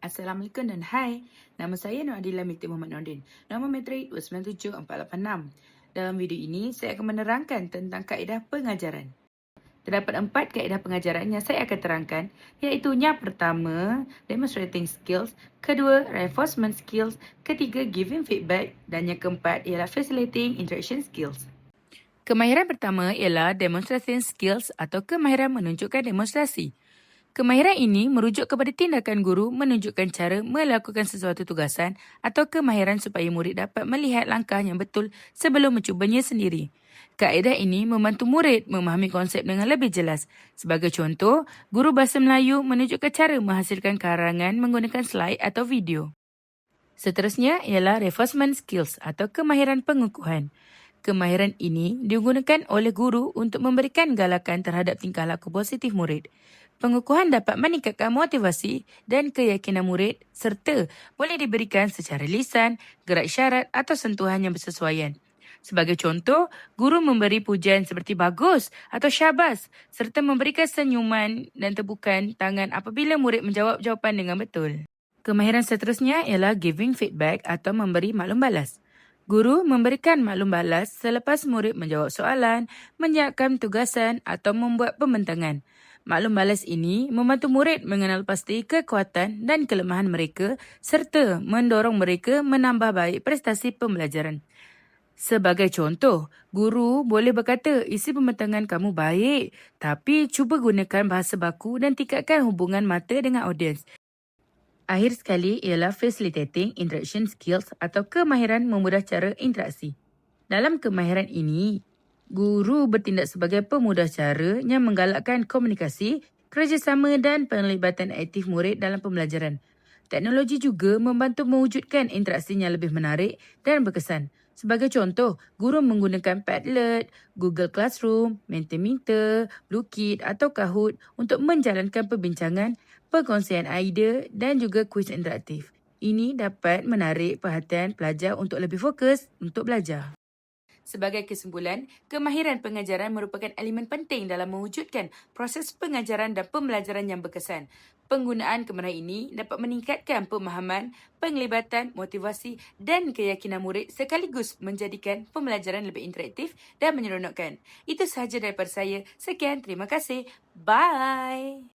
Assalamualaikum dan hai. Nama saya Nur Adila Binti Muhammad Nordin. Nombor matrik 297486. Dalam video ini, saya akan menerangkan tentang kaedah pengajaran. Terdapat 4 kaedah pengajaran yang saya akan terangkan, iaitu yang pertama, demonstrating skills, kedua, reinforcement skills, ketiga, giving feedback, dan yang keempat ialah facilitating interaction skills. Kemahiran pertama ialah demonstrating skills atau kemahiran menunjukkan demonstrasi. Kemahiran ini merujuk kepada tindakan guru menunjukkan cara melakukan sesuatu tugasan atau kemahiran supaya murid dapat melihat langkah yang betul sebelum mencubanya sendiri. Kaedah ini membantu murid memahami konsep dengan lebih jelas. Sebagai contoh, guru bahasa Melayu menunjukkan cara menghasilkan karangan menggunakan slide atau video. Seterusnya ialah reinforcement skills atau kemahiran pengukuhan. Kemahiran ini digunakan oleh guru untuk memberikan galakan terhadap tingkah laku positif murid. Pengukuhan dapat meningkatkan motivasi dan keyakinan murid serta boleh diberikan secara lisan, gerak isyarat atau sentuhan yang bersesuaian. Sebagai contoh, guru memberi pujian seperti bagus atau syabas serta memberikan senyuman dan tepukan tangan apabila murid menjawab jawapan dengan betul. Kemahiran seterusnya ialah giving feedback atau memberi maklum balas. Guru memberikan maklum balas selepas murid menjawab soalan, menyiapkan tugasan atau membuat pembentangan. Maklum balas ini membantu murid mengenal pasti kekuatan dan kelemahan mereka serta mendorong mereka menambah baik prestasi pembelajaran. Sebagai contoh, guru boleh berkata isi pembentangan kamu baik, tapi cuba gunakan bahasa baku dan tingkatkan hubungan mata dengan audiens. Akhir sekali ialah facilitating interaction skills atau kemahiran memudah cara interaksi. Dalam kemahiran ini, guru bertindak sebagai pemudah cara yang menggalakkan komunikasi, kerjasama dan penglibatan aktif murid dalam pembelajaran. Teknologi juga membantu mewujudkan interaksi yang lebih menarik dan berkesan. Sebagai contoh, guru menggunakan Padlet, Google Classroom, Mentimeter, Bluekit atau Kahoot untuk menjalankan perbincangan, perkongsian idea dan juga kuis interaktif. Ini dapat menarik perhatian pelajar untuk lebih fokus untuk belajar. Sebagai kesimpulan, kemahiran pengajaran merupakan elemen penting dalam mewujudkan proses pengajaran dan pembelajaran yang berkesan. Penggunaan kemahiran ini dapat meningkatkan pemahaman, penglibatan, motivasi dan keyakinan murid sekaligus menjadikan pembelajaran lebih interaktif dan menyeronokkan. Itu sahaja daripada saya. Sekian, terima kasih. Bye!